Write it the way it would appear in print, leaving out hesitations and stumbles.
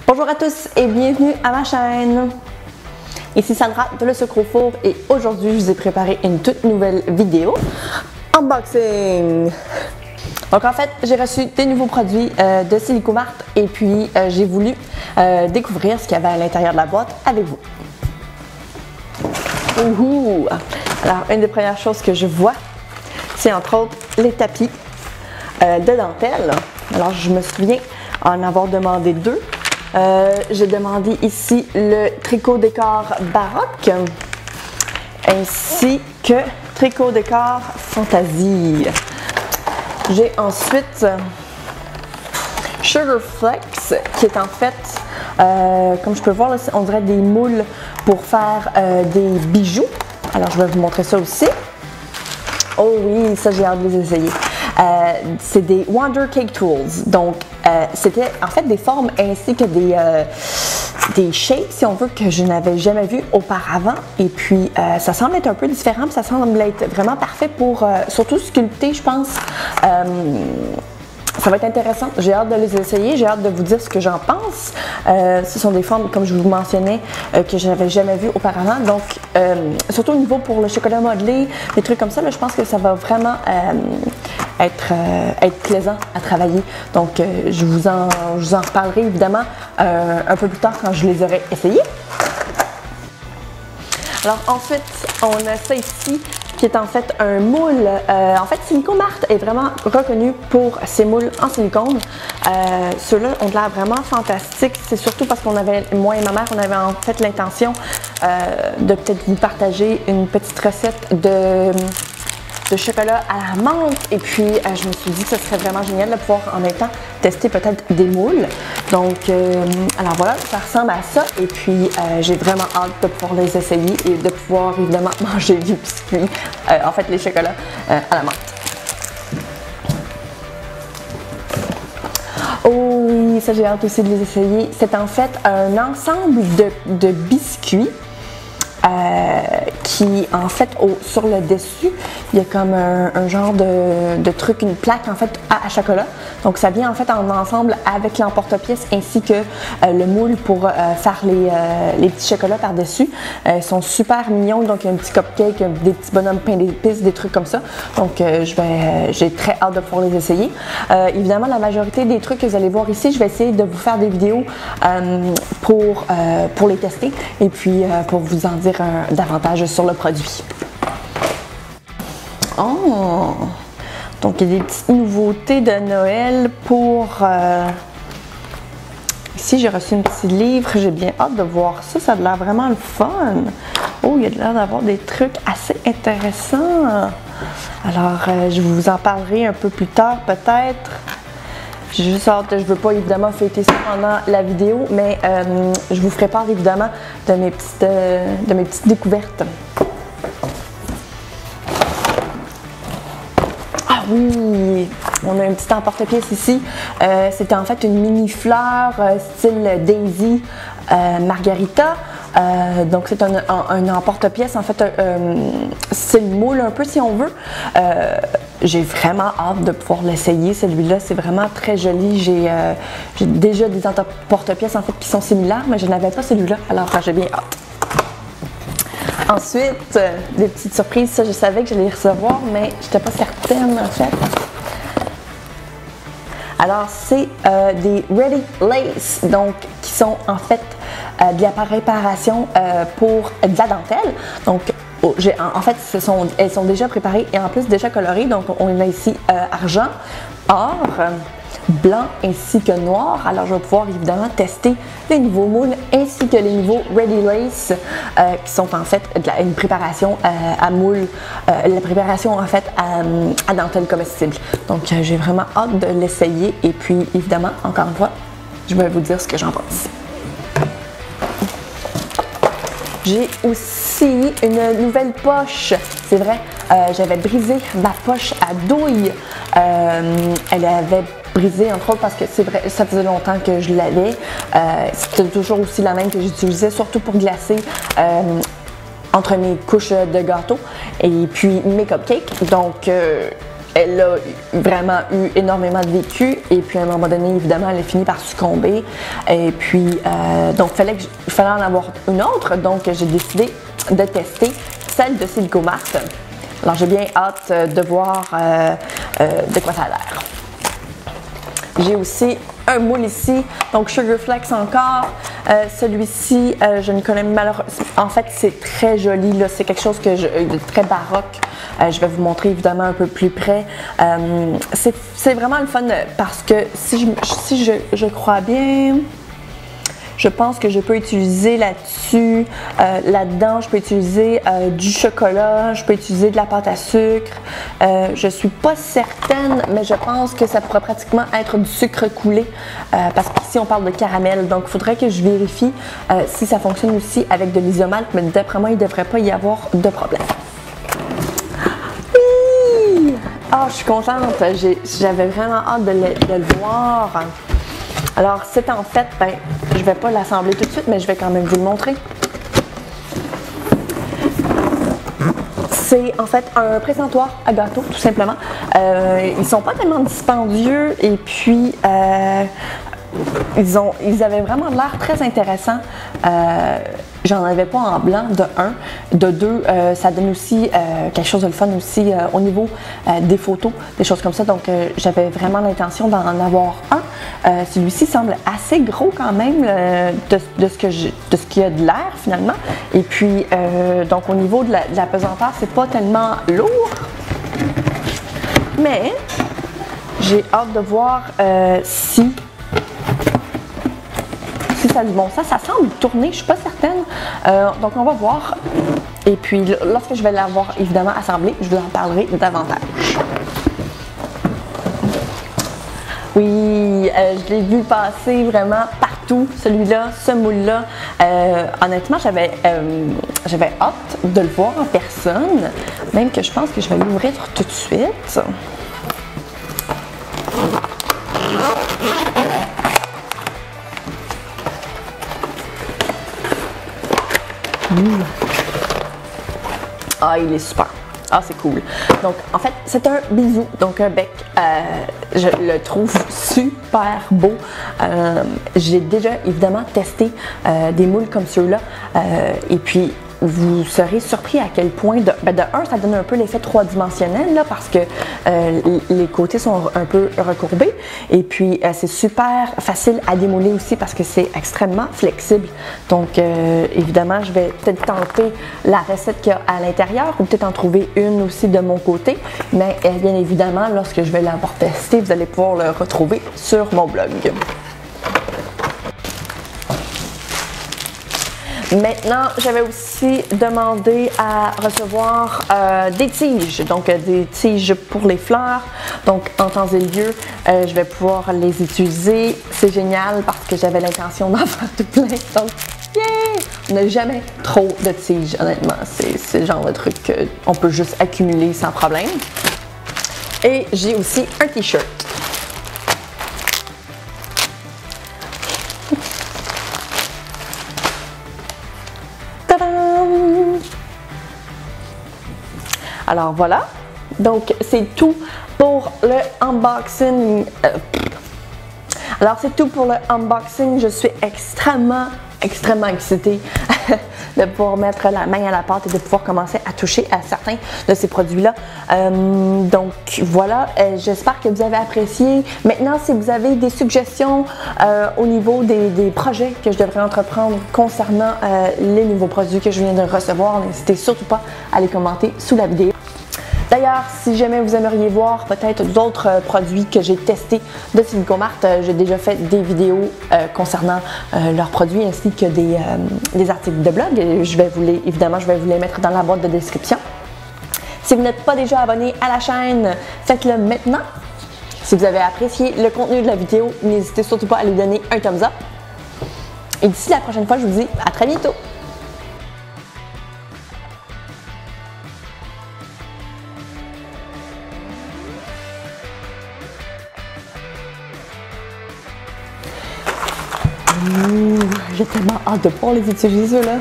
Bonjour à tous et bienvenue à ma chaîne. Ici Sandra de Le Sucre au Four et aujourd'hui je vous ai préparé une toute nouvelle vidéo unboxing. Donc en fait j'ai reçu des nouveaux produits de Silicomart et puis j'ai voulu découvrir ce qu'il y avait à l'intérieur de la boîte avec vous. Ouhou. Alors une des premières choses que je vois c'est entre autres les tapis de dentelle. Alors je me souviens en avoir demandé deux. J'ai demandé ici le tricot décor baroque ainsi que tricot décor fantasy. J'ai ensuite Sugar Flex qui est en fait, comme je peux voir, là, on dirait des moules pour faire des bijoux. Alors je vais vous montrer ça aussi. Oh oui, ça j'ai hâte de les essayer. C'est des Wonder Cake Tools. Donc, c'était en fait des formes ainsi que des shapes, si on veut, que je n'avais jamais vu auparavant. Et puis, ça semble être un peu différent, puis ça semble être vraiment parfait pour, surtout sculpter, je pense. Ça va être intéressant. J'ai hâte de les essayer. J'ai hâte de vous dire ce que j'en pense. Ce sont des formes, comme je vous mentionnais, que je n'avais jamais vues auparavant. Donc, surtout au niveau pour le chocolat modelé, des trucs comme ça, là, je pense que ça va vraiment être plaisant à travailler. Donc, je vous en reparlerai évidemment un peu plus tard quand je les aurai essayés. Alors ensuite, on a ça ici qui est en fait un moule. En fait, Silicomart est vraiment reconnu pour ses moules en silicone. Ceux-là ont l'air vraiment fantastiques. C'est surtout parce qu'on avait, moi et ma mère, on avait en fait l'intention de peut-être vous partager une petite recette de chocolat à la menthe et puis je me suis dit que ce serait vraiment génial de pouvoir en même temps tester peut-être des moules. Donc alors voilà, ça ressemble à ça et puis j'ai vraiment hâte de pouvoir les essayer et de pouvoir évidemment manger du biscuit, en fait les chocolats à la menthe. Oh oui, ça j'ai hâte aussi de les essayer. C'est en fait un ensemble de biscuits qui en fait sur le dessus il y a comme un genre de truc, une plaque en fait à chocolat. Donc ça vient en fait en ensemble avec l'emporte-pièce ainsi que le moule pour faire les petits chocolats par dessus. Ils sont super mignons, donc il y a un petit cupcake, des petits bonhommes pain d'épices, des trucs comme ça. Donc j'ai très hâte de pouvoir les essayer. Évidemment la majorité des trucs que vous allez voir ici, je vais essayer de vous faire des vidéos pour les tester et puis pour vous en dire davantage sur le produit. Oh! Donc il y a des petites nouveautés de Noël pour... Ici j'ai reçu un petit livre, j'ai bien hâte de voir ça, ça a l'air vraiment le fun. Oh, il y a l'air d'avoir des trucs assez intéressants. Alors je vous en parlerai un peu plus tard peut-être. J'ai juste hâte, je ne veux pas évidemment fêter ça pendant la vidéo, mais je vous ferai part évidemment de mes petites découvertes. Ah oui, on a un petit emporte-pièce ici. C'était en fait une mini fleur style Daisy Margarita. Donc c'est un emporte-pièce en fait, c'est le moule un peu si on veut. J'ai vraiment hâte de pouvoir l'essayer. Celui-là c'est vraiment très joli. J'ai déjà des emporte-pièces en fait qui sont similaires, mais je n'avais pas celui-là, alors j'ai bien hâte. Ensuite, des petites surprises, ça je savais que j'allais les recevoir, mais je n'étais pas certaine en fait. Alors c'est des Ready Lace, donc qui sont en fait de la préparation pour de la dentelle. Donc en fait elles sont déjà préparées et en plus déjà colorées. Donc on a ici argent, or, blanc ainsi que noir. Alors je vais pouvoir évidemment tester les nouveaux moules ainsi que les nouveaux Ready Lace qui sont en fait une préparation à moule, la préparation en fait à dentelle comestible. Donc j'ai vraiment hâte de l'essayer et puis évidemment encore une fois je vais vous dire ce que j'en pense. J'ai aussi une nouvelle poche. C'est vrai, j'avais brisé ma poche à douille. Elle avait brisé entre autres parce que c'est vrai, ça faisait longtemps que je l'avais. C'était toujours aussi la même que j'utilisais, surtout pour glacer entre mes couches de gâteau et puis mes cupcakes. Donc elle a vraiment eu énormément de vécu et puis à un moment donné, évidemment, elle a fini par succomber. Et puis, donc, il fallait en avoir une autre. Donc, j'ai décidé de tester celle de Silicomart. Alors, j'ai bien hâte de voir de quoi ça a l'air. J'ai aussi un moule ici, donc Sugar Flex encore. Celui-ci, je ne connais malheureusement. En fait, c'est très joli, là. C'est quelque chose de très baroque. Je vais vous montrer évidemment un peu plus près. C'est vraiment le fun parce que si je crois bien. Je pense que je peux utiliser là-dessus, là-dedans, je peux utiliser du chocolat, je peux utiliser de la pâte à sucre. Je suis pas certaine, mais je pense que ça pourrait pratiquement être du sucre coulé parce qu'ici on parle de caramel. Donc il faudrait que je vérifie si ça fonctionne aussi avec de l'isomalt, mais d'après moi, il ne devrait pas y avoir de problème. Oui! Ah, je suis contente. J'avais vraiment hâte de le voir. Alors, c'est en fait, je ne vais pas l'assembler tout de suite, mais je vais quand même vous le montrer. C'est en fait un présentoir à gâteau, tout simplement. Ils sont pas tellement dispendieux et puis ils avaient vraiment l'air très intéressants. J'en avais pas en blanc, de 1. De 2, ça donne aussi quelque chose de le fun aussi au niveau des photos, des choses comme ça. Donc, j'avais vraiment l'intention d'en avoir un. Celui-ci semble assez gros quand même de ce qu'il y a de l'air finalement. Et puis, donc au niveau de la pesanteur, c'est pas tellement lourd. Mais, j'ai hâte de voir si ça a du bon sens. Ça semble tourner, je suis pas certaine. Donc on va voir. Et puis lorsque je vais l'avoir évidemment assemblé, je vous en parlerai davantage. Oui, je l'ai vu passer vraiment partout, celui-là, ce moule-là. Honnêtement, j'avais hâte de le voir en personne, même que je pense que je vais l'ouvrir tout de suite. Ah, il est super. Ah, c'est cool. Donc, en fait, c'est un bisou, donc un bec. Je le trouve super beau. J'ai déjà, évidemment, testé des moules comme ceux-là. Et puis, vous serez surpris à quel point, de un, ça donne un peu l'effet trois-dimensionnel, là, parce que les côtés sont un peu recourbés. Et puis, c'est super facile à démouler aussi parce que c'est extrêmement flexible. Donc, évidemment, je vais peut-être tenter la recette qu'il y a à l'intérieur ou peut-être en trouver une aussi de mon côté. Mais bien évidemment, lorsque je vais l'avoir testé, vous allez pouvoir le retrouver sur mon blog. Maintenant, j'avais aussi demandé à recevoir des tiges, donc des tiges pour les fleurs. Donc, en temps et lieu, je vais pouvoir les utiliser. C'est génial parce que j'avais l'intention d'en faire tout plein. Donc, yeah! On n'a jamais trop de tiges, honnêtement. C'est le genre de truc qu'on peut juste accumuler sans problème. Et j'ai aussi un t-shirt. Alors voilà, donc c'est tout pour le unboxing. Alors c'est tout pour le unboxing. Je suis extrêmement excitée de pouvoir mettre la main à la pâte et de pouvoir commencer à toucher à certains de ces produits-là. Donc voilà, j'espère que vous avez apprécié. Maintenant, si vous avez des suggestions au niveau des projets que je devrais entreprendre concernant les nouveaux produits que je viens de recevoir, n'hésitez surtout pas à les commenter sous la vidéo. D'ailleurs, si jamais vous aimeriez voir peut-être d'autres produits que j'ai testés de Silicomart, j'ai déjà fait des vidéos concernant leurs produits ainsi que des articles de blog. Évidemment, je vais vous les mettre dans la boîte de description. Si vous n'êtes pas déjà abonné à la chaîne, faites-le maintenant. Si vous avez apprécié le contenu de la vidéo, n'hésitez surtout pas à lui donner un thumbs up. Et d'ici la prochaine fois, je vous dis à très bientôt. J'ai tellement hâte de pouvoir les utiliser, ceux-là.